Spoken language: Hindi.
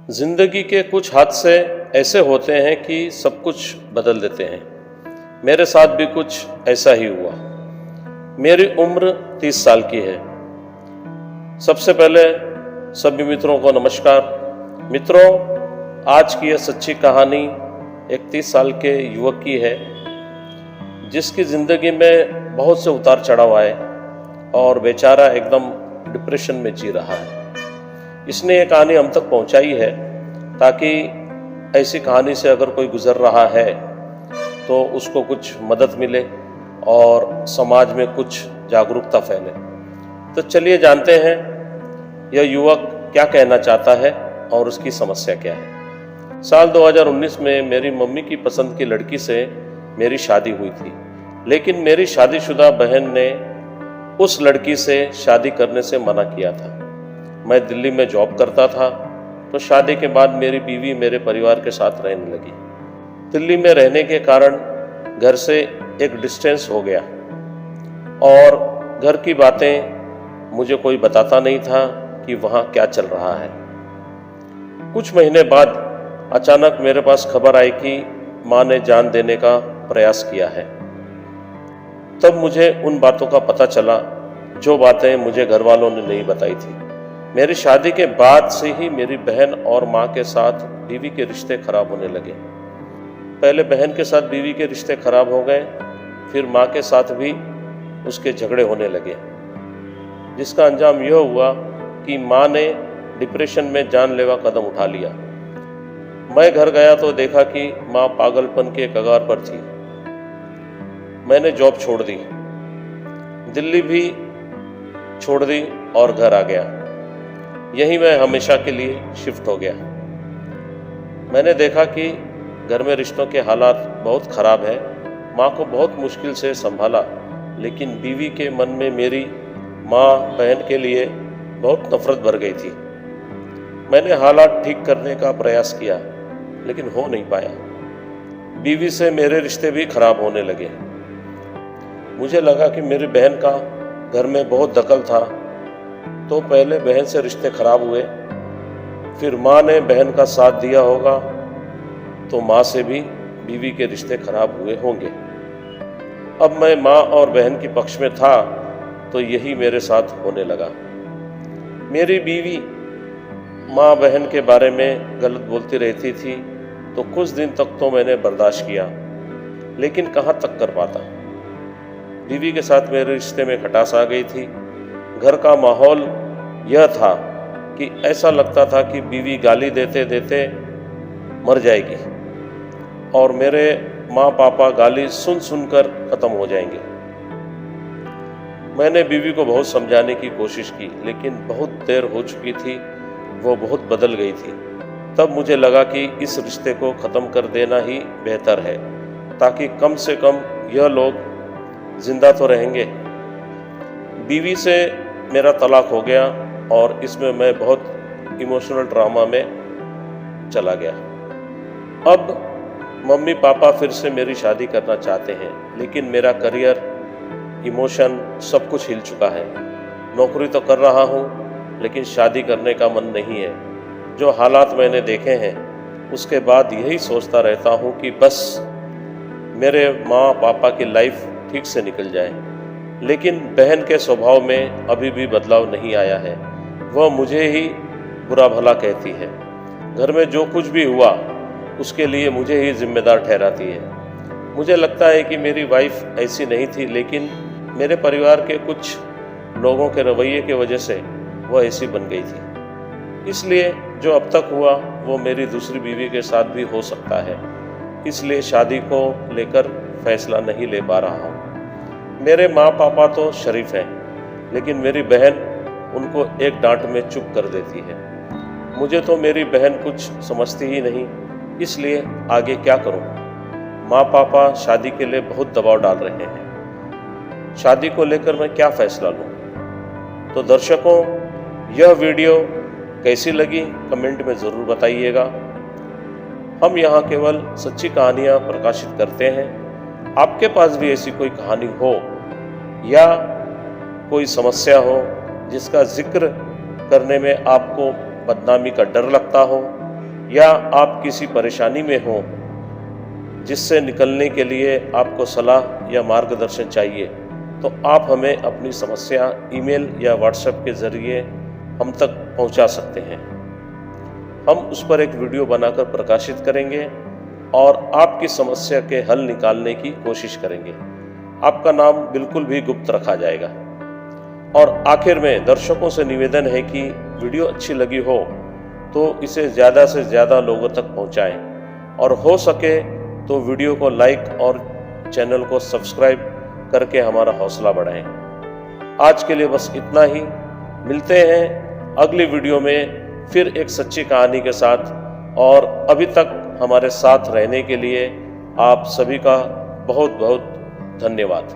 जिंदगी के कुछ हादसे ऐसे होते हैं कि सब कुछ बदल देते हैं। मेरे साथ भी कुछ ऐसा ही हुआ। मेरी उम्र 30 साल की है। सबसे पहले सभी मित्रों को नमस्कार। मित्रों, आज की यह सच्ची कहानी एक 30 साल के युवक की है जिसकी ज़िंदगी में बहुत से उतार चढ़ाव आए और बेचारा एकदम डिप्रेशन में जी रहा है। इसने ये कहानी हम तक पहुंचाई है ताकि ऐसी कहानी से अगर कोई गुजर रहा है तो उसको कुछ मदद मिले और समाज में कुछ जागरूकता फैले। तो चलिए जानते हैं यह युवक क्या कहना चाहता है और उसकी समस्या क्या है। साल 2019 में मेरी मम्मी की पसंद की लड़की से मेरी शादी हुई थी, लेकिन मेरी शादीशुदा बहन ने उस लड़की से शादी करने से मना किया था। मैं दिल्ली में जॉब करता था, तो शादी के बाद मेरी बीवी मेरे परिवार के साथ रहने लगी। दिल्ली में रहने के कारण घर से एक डिस्टेंस हो गया और घर की बातें मुझे कोई बताता नहीं था कि वहाँ क्या चल रहा है। कुछ महीने बाद अचानक मेरे पास खबर आई कि माँ ने जान देने का प्रयास किया है। तब मुझे उन बातों का पता चला जो बातें मुझे घर वालों ने नहीं बताई थी। मेरी शादी के बाद से ही मेरी बहन और माँ के साथ बीवी के रिश्ते खराब होने लगे। पहले बहन के साथ बीवी के रिश्ते खराब हो गए, फिर माँ के साथ भी उसके झगड़े होने लगे, जिसका अंजाम यह हुआ कि माँ ने डिप्रेशन में जानलेवा कदम उठा लिया। मैं घर गया तो देखा कि माँ पागलपन के कगार पर थी। मैंने जॉब छोड़ दी, दिल्ली भी छोड़ दी और घर आ गया। यहीं मैं हमेशा के लिए शिफ्ट हो गया। मैंने देखा कि घर में रिश्तों के हालात बहुत ख़राब है। माँ को बहुत मुश्किल से संभाला, लेकिन बीवी के मन में मेरी माँ बहन के लिए बहुत नफरत भर गई थी। मैंने हालात ठीक करने का प्रयास किया, लेकिन हो नहीं पाया। बीवी से मेरे रिश्ते भी खराब होने लगे। मुझे लगा कि मेरी बहन का घर में बहुत दखल था, तो पहले बहन से रिश्ते खराब हुए, फिर माँ ने बहन का साथ दिया होगा, तो माँ से भी बीवी के रिश्ते खराब हुए होंगे। अब मैं माँ और बहन के पक्ष में था, तो यही मेरे साथ होने लगा। मेरी बीवी माँ बहन के बारे में गलत बोलती रहती थी, तो कुछ दिन तक तो मैंने बर्दाश्त किया, लेकिन कहाँ तक कर पाता। बीवी के साथ मेरे रिश्ते में खटास आ गई थी। घर का माहौल यह था कि ऐसा लगता था कि बीवी गाली देते देते मर जाएगी और मेरे माँ पापा गाली सुन सुनकर ख़त्म हो जाएंगे। मैंने बीवी को बहुत समझाने की कोशिश की, लेकिन बहुत देर हो चुकी थी, वो बहुत बदल गई थी। तब मुझे लगा कि इस रिश्ते को ख़त्म कर देना ही बेहतर है, ताकि कम से कम यह लोग जिंदा तो रहेंगे। बीवी से मेरा तलाक हो गया और इसमें मैं बहुत इमोशनल ड्रामा में चला गया। अब मम्मी पापा फिर से मेरी शादी करना चाहते हैं, लेकिन मेरा करियर, इमोशन सब कुछ हिल चुका है। नौकरी तो कर रहा हूँ, लेकिन शादी करने का मन नहीं है। जो हालात मैंने देखे हैं, उसके बाद यही सोचता रहता हूँ कि बस मेरे माँ पापा की लाइफ ठीक से निकल जाए। लेकिन बहन के स्वभाव में अभी भी बदलाव नहीं आया है। वह मुझे ही बुरा भला कहती है। घर में जो कुछ भी हुआ उसके लिए मुझे ही जिम्मेदार ठहराती है। मुझे लगता है कि मेरी वाइफ ऐसी नहीं थी, लेकिन मेरे परिवार के कुछ लोगों के रवैये की वजह से वह ऐसी बन गई थी। इसलिए जो अब तक हुआ वो मेरी दूसरी बीवी के साथ भी हो सकता है। इसलिए शादी को लेकर फैसला नहीं ले पा रहा हूँ। मेरे माँ पापा तो शरीफ हैं, लेकिन मेरी बहन उनको एक डांट में चुप कर देती है। मुझे तो मेरी बहन कुछ समझती ही नहीं, इसलिए आगे क्या करूं? माँ पापा शादी के लिए बहुत दबाव डाल रहे हैं। शादी को लेकर मैं क्या फैसला लूं? तो दर्शकों, यह वीडियो कैसी लगी कमेंट में ज़रूर बताइएगा। हम यहाँ केवल सच्ची कहानियाँ प्रकाशित करते हैं। आपके पास भी ऐसी कोई कहानी हो या कोई समस्या हो जिसका जिक्र करने में आपको बदनामी का डर लगता हो, या आप किसी परेशानी में हो जिससे निकलने के लिए आपको सलाह या मार्गदर्शन चाहिए, तो आप हमें अपनी समस्या ईमेल या व्हाट्सएप के ज़रिए हम तक पहुंचा सकते हैं। हम उस पर एक वीडियो बनाकर प्रकाशित करेंगे और आपकी समस्या के हल निकालने की कोशिश करेंगे। आपका नाम बिल्कुल भी गुप्त रखा जाएगा। और आखिर में दर्शकों से निवेदन है कि वीडियो अच्छी लगी हो तो इसे ज़्यादा से ज़्यादा लोगों तक पहुंचाएं और हो सके तो वीडियो को लाइक और चैनल को सब्सक्राइब करके हमारा हौसला बढ़ाएं। आज के लिए बस इतना ही। मिलते हैं अगली वीडियो में फिर एक सच्ची कहानी के साथ। और अभी तक हमारे साथ रहने के लिए आप सभी का बहुत बहुत धन्यवाद।